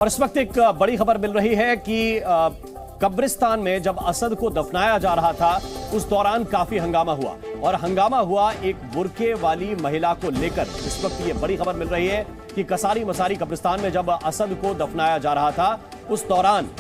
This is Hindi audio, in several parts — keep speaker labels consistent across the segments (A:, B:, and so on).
A: और इस वक्त एक बड़ी खबर मिल रही है कि कब्रिस्तान में जब असद को दफनाया जा रहा था उस दौरान काफी हंगामा हुआ और हंगामा हुआ एक बुर्के वाली महिला को लेकर। इस वक्त ये बड़ी खबर मिल रही है कि कसारी मसारी कब्रिस्तान में जब असद को दफनाया जा रहा था उस दौरान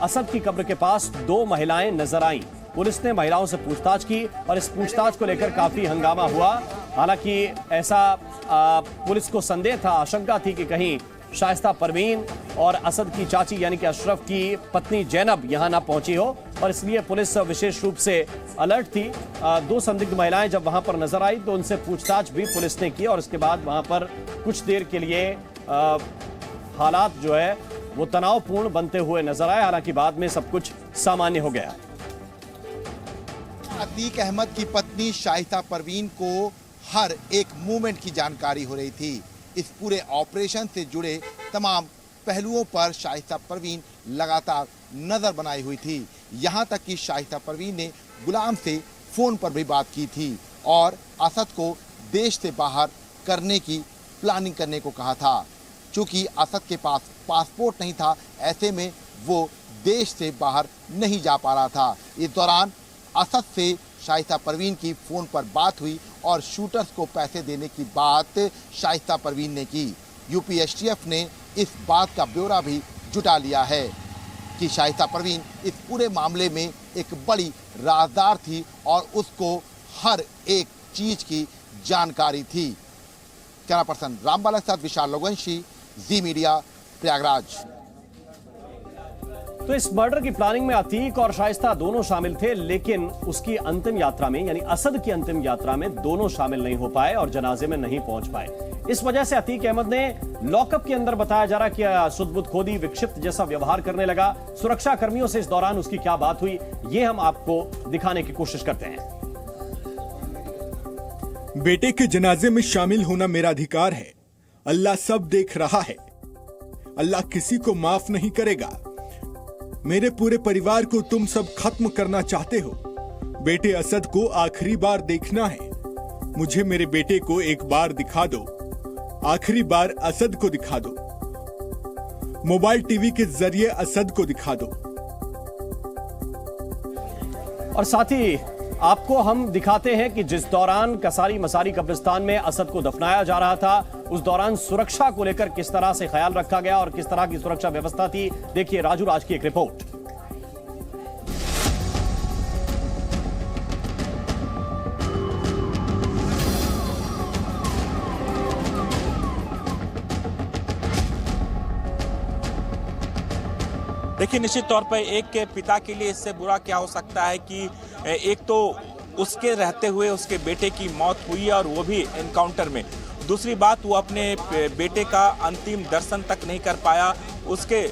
A: असद की कब्र के पास दो महिलाएं नजर आईं। पुलिस ने महिलाओं से पूछताछ की और इस पूछताछ को लेकर काफी हंगामा हुआ। हालांकि ऐसा पुलिस को संदेह था, आशंका थी कि कहीं शाइस्ता परवीन और असद की चाची यानी कि अशरफ की पत्नी जैनब यहां ना पहुंची हो और इसलिए पुलिस विशेष रूप से अलर्ट थी। दो संदिग्ध महिलाएं जब वहां पर नजर आई तो उनसे पूछताछ भी पुलिस ने की और इसके बाद वहां पर कुछ देर के लिए हालात जो है वो तनावपूर्ण बनते हुए नजर आए। हालांकि बाद में सब कुछ सामान्य हो गया।
B: अतीक अहमद की पत्नी शाइस्ता परवीन को हर एक मूवमेंट की जानकारी हो रही थी। इस पूरे ऑपरेशन से जुड़े तमाम पहलुओं पर शाइस्ता परवीन लगातार नजर बनाई हुई थी। यहां तक कि शाइस्ता परवीन ने गुलाम से फोन पर भी बात की थी और असद को देश से बाहर करने की प्लानिंग करने को कहा था। चूंकि असद के पास पासपोर्ट नहीं था, ऐसे में वो देश से बाहर नहीं जा पा रहा था। इस दौरान असद से शाइस्ता परवीन की फोन पर बात हुई और शूटर्स को पैसे देने की बात शाइस्ता परवीन ने की। यूपी एसटीएफ ने इस बात का ब्यौरा भी जुटा लिया है कि शाइस्ता परवीन इस पूरे मामले में एक बड़ी राजदार थी और उसको हर एक चीज की जानकारी थी। कैमरा पर्सन रामबाला के साथ विशाल लोगवंशी, जी मीडिया, प्रयागराज।
A: तो इस मर्डर की प्लानिंग में अतीक और शाइस्ता दोनों शामिल थे, लेकिन उसकी अंतिम यात्रा में यानी असद की अंतिम यात्रा में दोनों शामिल नहीं हो पाए और जनाजे में नहीं पहुंच पाए। इस वजह से अतीक अहमद ने लॉकअप के अंदर बताया जा रहा कि सुध-बुध खोदी, विक्षिप्त जैसा व्यवहार करने लगा। सुरक्षा कर्मियों से इस दौरान उसकी क्या बात हुई, ये हम आपको दिखाने की कोशिश करते हैं।
C: बेटे के जनाजे में शामिल होना मेरा अधिकार है। अल्लाह सब देख रहा है। अल्लाह किसी को माफ नहीं करेगा। मेरे पूरे परिवार को तुम सब खत्म करना चाहते हो। बेटे असद को आखिरी बार देखना है। मुझे मेरे बेटे को एक बार दिखा दो। आखिरी बार असद को दिखा दो। मोबाइल टीवी के जरिए असद को दिखा दो।
A: और साथ ही आपको हम दिखाते हैं कि जिस दौरान कसारी मसारी कब्रिस्तान में असद को दफनाया जा रहा था उस दौरान सुरक्षा को लेकर किस तरह से ख्याल रखा गया और किस तरह की सुरक्षा व्यवस्था थी। देखिए राजू राज की एक रिपोर्ट।
D: देखिए, निश्चित तौर पर एक के पिता के लिए इससे बुरा क्या हो सकता है कि एक तो उसके रहते हुए उसके बेटे की मौत हुई और वो भी एनकाउंटर में। दूसरी बात, वो अपने बेटे का अंतिम दर्शन तक नहीं कर पाया, उसके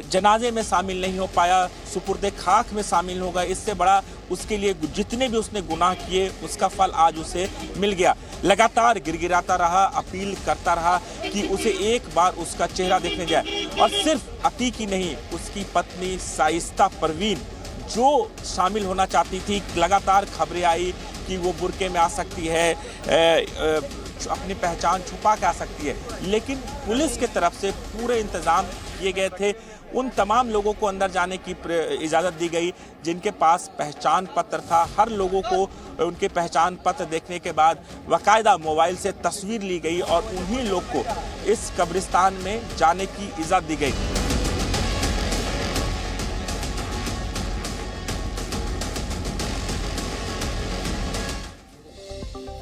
D: जनाजे में शामिल नहीं हो पाया, सुपुर्दे खाक में शामिल होगा। इससे बड़ा उसके लिए जितने भी उसने गुनाह किए उसका फल आज उसे मिल गया। लगातार गिड़गिड़ाता रहा, अपील करता रहा कि उसे एक बार उसका चेहरा देखने जाए। और सिर्फ अतीक ही नहीं, उसकी पत्नी शाइस्ता परवीन जो शामिल होना चाहती थी, लगातार खबरें आई कि वो बुर्के में आ सकती है, अपनी पहचान छुपा के आ सकती है, लेकिन पुलिस की तरफ से पूरे इंतजाम किए गए थे। उन तमाम लोगों को अंदर जाने की इजाज़त दी गई जिनके पास पहचान पत्र था। हर लोगों को उनके पहचान पत्र देखने के बाद बाकायदा मोबाइल से तस्वीर ली गई और उन्हीं लोग को इस कब्रिस्तान में जाने की इजाज़त दी गई।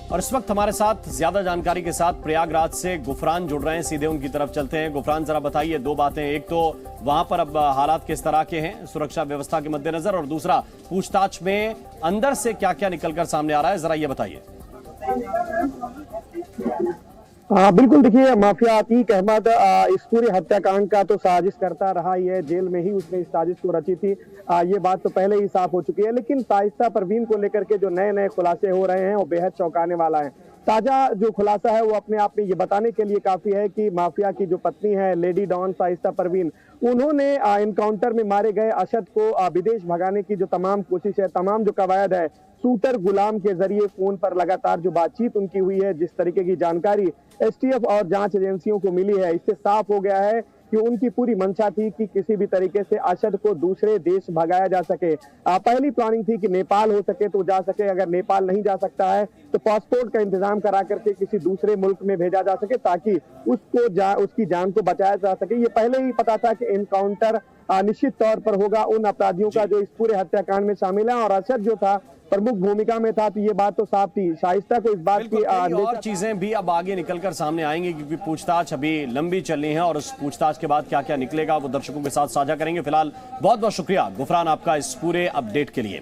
A: और इस वक्त हमारे साथ ज्यादा जानकारी के साथ प्रयागराज से गुफरान जुड़ रहे हैं, सीधे उनकी तरफ चलते हैं। गुफरान, जरा बताइए दो बातें। एक तो वहां पर अब हालात किस तरह के हैं सुरक्षा व्यवस्था के मद्देनजर, और दूसरा पूछताछ में अंदर से क्या क्या निकलकर सामने आ रहा है, जरा ये बताइए।
E: बिल्कुल, देखिए माफिया अतीक अहमद इस पूरे हत्याकांड का तो साजिश करता रहा ही है। जेल में ही उसने इस साजिश को रची थी, ये बात तो पहले ही साफ हो चुकी है। लेकिन शाइस्ता परवीन को लेकर के जो नए नए खुलासे हो रहे हैं वो बेहद चौंकाने वाला है। ताजा जो खुलासा है वो अपने आप में ये बताने के लिए काफी है कि माफिया की जो पत्नी है लेडी डॉन शाइस्ता परवीन, उन्होंने एनकाउंटर में मारे गए असद को विदेश भगाने की जो तमाम कोशिश है, तमाम जो कवायद है, शूटर गुलाम के जरिए फोन पर लगातार जो बातचीत उनकी हुई है, जिस तरीके की जानकारी एसटीएफ और जांच एजेंसियों को मिली है, इससे साफ हो गया है कि उनकी पूरी मंशा थी कि किसी भी तरीके से असद को दूसरे देश भगाया जा सके। पहली प्लानिंग थी कि नेपाल हो सके तो जा सके, अगर नेपाल नहीं जा सकता है तो पासपोर्ट का इंतजाम करा करके किसी दूसरे मुल्क में भेजा जा सके ताकि उसकी जान को बचाया जा सके। ये पहले ही पता था कि एनकाउंटर निश्चित तौर पर होगा उन अपराधियों का जो इस पूरे हत्याकांड में शामिल है, और असद जो था प्रमुख भूमिका में था, तो ये बात तो साफ थी। शाइस्ता को इस बात की
A: और चीजें भी अब आगे निकलकर सामने आएंगी क्योंकि पूछताछ अभी लंबी चलनी है और उस पूछताछ के बाद क्या क्या निकलेगा वो दर्शकों के साथ साझा करेंगे। फिलहाल बहुत बहुत शुक्रिया गुफरान आपका इस पूरे अपडेट के लिए।